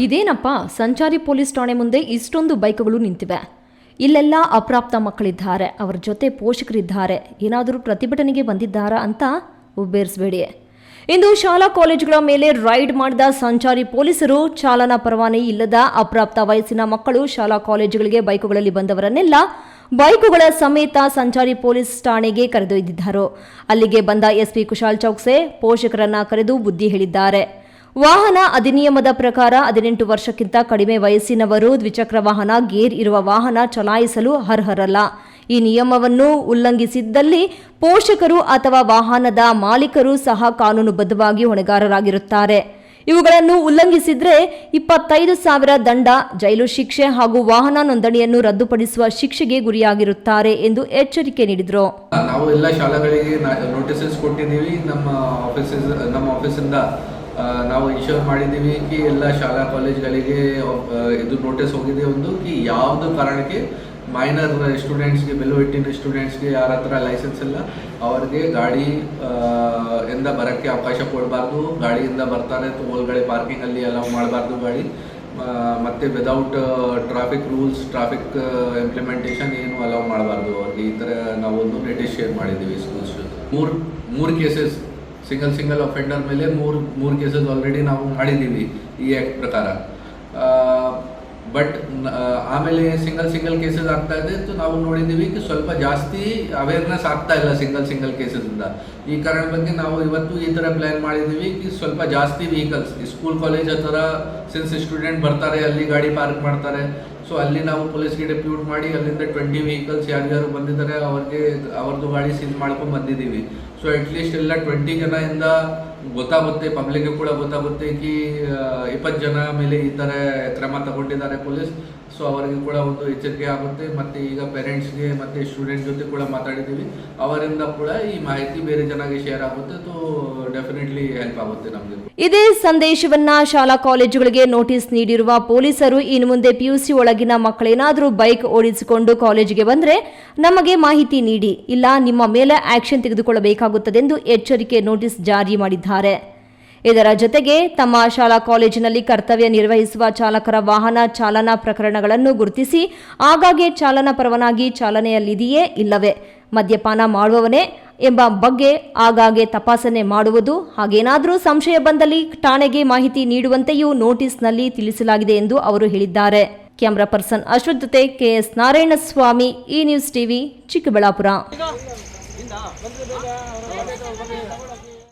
ಇದೇನಪ್ಪ, ಸಂಚಾರಿ ಪೊಲೀಸ್ ಠಾಣೆ ಮುಂದೆ ಇಷ್ಟೊಂದು ಬೈಕ್ಗಳು ನಿಂತಿವೆ. ಇಲ್ಲೆಲ್ಲ ಅಪ್ರಾಪ್ತ ಮಕ್ಕಳಿದ್ದಾರೆ, ಅವರ ಜೊತೆ ಪೋಷಕರಿದ್ದಾರೆ. ಏನಾದರೂ ಪ್ರತಿಭಟನೆಗೆ ಬಂದಿದ್ದಾರಾ ಅಂತ ಉಬ್ಬೇರಿಸಬೇಡಿ. ಇಂದು ಶಾಲಾ ಕಾಲೇಜುಗಳ ಮೇಲೆ ರೈಡ್ ಮಾಡಿದ ಸಂಚಾರಿ ಪೊಲೀಸರು ಚಾಲನಾ ಪರವಾನಗಿ ಇಲ್ಲದ ಅಪ್ರಾಪ್ತ ವಯಸ್ಸಿನ ಮಕ್ಕಳು ಶಾಲಾ ಕಾಲೇಜುಗಳಿಗೆ ಬೈಕುಗಳಲ್ಲಿ ಬಂದವರನ್ನೆಲ್ಲ ಬೈಕುಗಳ ಸಮೇತ ಸಂಚಾರಿ ಪೊಲೀಸ್ ಠಾಣೆಗೆ ಕರೆದೊಯ್ದಿದ್ದರು. ಅಲ್ಲಿಗೆ ಬಂದ ಎಸ್ಪಿ ಕುಶಾಲ್ ಚೌಕ್ಸೆ ಪೋಷಕರನ್ನ ಕರೆದು ಬುದ್ಧಿ ಹೇಳಿದ್ದಾರೆ. ವಾಹನ ಅಧಿನಿಯಮದ ಪ್ರಕಾರ 18 ವರ್ಷಕ್ಕಿಂತ ಕಡಿಮೆ ವಯಸ್ಸಿನವರು ದ್ವಿಚಕ್ರ ವಾಹನ, ಗೇರ್ ಇರುವ ವಾಹನ ಚಲಾಯಿಸಲು ಅರ್ಹರಲ್ಲ. ಈ ನಿಯಮವನ್ನು ಉಲ್ಲಂಘಿಸಿದ್ದಲ್ಲಿ ಪೋಷಕರು ಅಥವಾ ವಾಹನದ ಮಾಲೀಕರು ಸಹ ಕಾನೂನುಬದ್ಧವಾಗಿ ಹೊಣೆಗಾರರಾಗಿರುತ್ತಾರೆ. ಇವುಗಳನ್ನು ಉಲ್ಲಂಘಿಸಿದ್ರೆ 25,000 ದಂಡ, ಜೈಲು ಶಿಕ್ಷೆ ಹಾಗೂ ವಾಹನ ನೋಂದಣಿಯನ್ನು ರದ್ದುಪಡಿಸುವ ಶಿಕ್ಷೆಗೆ ಗುರಿಯಾಗಿರುತ್ತಾರೆ ಎಂದು ಎಚ್ಚರಿಕೆ ನೀಡಿದರು. ನಾವು ಎಲ್ಲ ಶಾಲೆಗಳಿಗೆ ನೋಟಿಸಸ್ ಕೊಟ್ಟಿದ್ದೀವಿ. ನಮ್ಮ ಆಫೀಸಿಂದ ನಾವು ಇಶ್ಯೂರ್ ಮಾಡಿದ್ದೀವಿ ಕಿ ಎಲ್ಲ ಶಾಲಾ ಕಾಲೇಜ್ಗಳಿಗೆ ಇದು ನೋಟಿಸ್ ಹೋಗಿದೆ. ಒಂದು ಕಿ ಯಾವುದು ಕಾರಣಕ್ಕೆ ಮೈನರ್ ಸ್ಟೂಡೆಂಟ್ಸ್ಗೆ, ಬಿಲೋ 18 ಸ್ಟೂಡೆಂಟ್ಸ್ಗೆ ಯಾರ ಹತ್ರ ಲೈಸೆನ್ಸ್ ಇಲ್ಲ ಅವ್ರಿಗೆ ಗಾಡಿ ಇಂದ ಬರೋಕ್ಕೆ ಅವಕಾಶ ಕೊಡಬಾರ್ದು. ಗಾಡಿಯಿಂದ ಬರ್ತಾರೆ ಒಳಗಡೆ ಪಾರ್ಕಿಂಗಲ್ಲಿ ಅಲೌ ಮಾಡಬಾರ್ದು ಗಾಡಿ. ಮತ್ತು without traffic rules, traffic implementation ಏನು ಅಲೌ ಮಾಡಬಾರ್ದು ಅವ್ರಿಗೆ. ಈ ಥರ ನಾವೊಂದು ನೋಟಿಸ್ ಶೇರ್ ಮಾಡಿದ್ದೀವಿ ಸ್ಕೂಲ್ಸ್. ಮೂರು ಕೇಸಸ್ ಸಿಂಗಲ್ ಅಫೆಂಡರ್ ಮೇಲೆ ಮೂರು ಕೇಸಸ್ ಆಲ್ರೆಡಿ ನಾವು ಮಾಡಿದ್ದೀವಿ ಈ ಆ್ಯಕ್ಟ್ ಪ್ರಕಾರ. ಬಟ್ ಆಮೇಲೆ ಸಿಂಗಲ್ ಕೇಸಸ್ ಆಗ್ತಾ ಇದೆ. ನಾವು ನೋಡಿದ್ದೀವಿ ಸ್ವಲ್ಪ ಜಾಸ್ತಿ ಅವೇರ್ನೆಸ್ ಆಗ್ತಾ ಇಲ್ಲ ಸಿಂಗಲ್ ಕೇಸಸ್ಸಿಂದ. ಈ ಕಾರಣ ಬಗ್ಗೆ ನಾವು ಇವತ್ತು ಈ ಥರ ಪ್ಲ್ಯಾನ್ ಮಾಡಿದ್ದೀವಿ ಕಿ ಸ್ವಲ್ಪ ಜಾಸ್ತಿ ವೆಹಿಕಲ್ಸ್ ಸ್ಕೂಲ್ ಕಾಲೇಜ್ ಹತ್ರ ಸಿನ್ಸ್ ಸ್ಟೂಡೆಂಟ್ ಬರ್ತಾರೆ, ಅಲ್ಲಿ ಗಾಡಿ ಪಾರ್ಕ್ ಮಾಡ್ತಾರೆ. ಸೊ ಅಲ್ಲಿ ನಾವು ಪೊಲೀಸ್ಗೆ ಡೆಪ್ಯೂಟ್ ಮಾಡಿ ಅಲ್ಲಿಂದ 20 ವೆಹಿಕಲ್ಸ್ ಯಾರ್ಯಾರು ಬಂದಿದ್ದಾರೆ ಅವ್ರದ್ದು ಗಾಡಿ ಸೀಲ್ ಮಾಡ್ಕೊಂಡು ಬಂದಿದ್ದೀವಿ. ಸೊ ಅಟ್ಲೀಸ್ಟ್ ಎಲ್ಲ 20 ಜನದಿಂದ ಗೊತ್ತಾಗುತ್ತೆ, ಪಬ್ಲಿಕ್ಗೆ ಕೂಡ ಗೊತ್ತಾಗುತ್ತೆ ಕಿ 20 ಜನ ಮೇಲೆ ಈ ಥರ ಕ್ರಮ ತಗೊಂಡಿದ್ದಾರೆ ಪೊಲೀಸ್. ಸೊ ಅವರಿಗೆ ಕೂಡ ಒಂದು ಎಚ್ಚರಿಕೆ ಆಗುತ್ತೆ. ಮತ್ತು ಈಗ ಪೇರೆಂಟ್ಸ್ಗೆ ಮತ್ತು ಸ್ಟೂಡೆಂಟ್ ಜೊತೆ ಕೂಡ ಮಾತಾಡಿದ್ದೀವಿ, ಅವರಿಂದ ಕೂಡ ಈ ಮಾಹಿತಿ ಬೇರೆ ಜನಗೆ ಶೇರ್ ಆಗುತ್ತೆ. ಸೊ ಡೆಫಿನೆಟ್ಲಿ ಹೆಲ್ಪ್ ಆಗುತ್ತೆ ನಮಗೆ. ಇದೇ ಸಂದೇಶವನ್ನ ಶಾಲಾ ಕಾಲೇಜುಗಳಿಗೆ ನೋಟಿಸ್ ನೀಡಿರುವ ಪೊಲೀಸರು ಇನ್ನು ಮುಂದೆ PUC ಒಳಗಿನ ಮಕ್ಕಳೇನಾದರೂ ಬೈಕ್ ಓಡಿಸಿಕೊಂಡು ಕಾಲೇಜಿಗೆ ಬಂದರೆ ನಮಗೆ ಮಾಹಿತಿ ನೀಡಿ, ಇಲ್ಲ ನಿಮ್ಮ ಮೇಲೆ ಆಕ್ಷನ್ ತೆಗೆದುಕೊಳ್ಳಬೇಕಾಗುತ್ತದೆಂದು ಎಚ್ಚರಿಕೆ ನೋಟಿಸ್ ಜಾರಿ ಮಾಡಿದ್ದಾರೆ. ಇದರ ಜೊತೆಗೆ ತಮ್ಮ ಶಾಲಾ ಕಾಲೇಜಿನಲ್ಲಿ ಕರ್ತವ್ಯ ನಿರ್ವಹಿಸುವ ಚಾಲಕರ ವಾಹನ ಚಾಲನಾ ಪ್ರಕರಣಗಳನ್ನು ಗುರುತಿಸಿ ಆಗಾಗ್ಗೆ ಚಾಲನಾ ಪರವಾನಗಿ ಚಾಲನೆಯಲ್ಲಿದೆಯೇ ಇಲ್ಲವೇ, ಮದ್ಯಪಾನ ಮಾಡುವವನೇ ಎಂಬ ಬಗ್ಗೆ ಆಗಾಗ್ಗೆ ತಪಾಸಣೆ ಮಾಡುವುದು, ಹಾಗೇನಾದರೂ ಸಂಶಯ ಬಂದಲ್ಲಿ ಠಾಣೆಗೆ ಮಾಹಿತಿ ನೀಡುವಂತೆಯೂ ನೋಟಿಸ್ನಲ್ಲಿ ತಿಳಿಸಲಾಗಿದೆ ಎಂದು ಅವರು ಹೇಳಿದ್ದಾರೆ. ಕ್ಯಾಮರಾ ಪರ್ಸನ್ ಅಶ್ವಥ್ ಜೊತೆ KS ನಾರಾಯಣಸ್ವಾಮಿ, ಈ ನ್ಯೂಸ್ ಟಿವಿ, ಚಿಕ್ಕಬಳ್ಳಾಪುರ.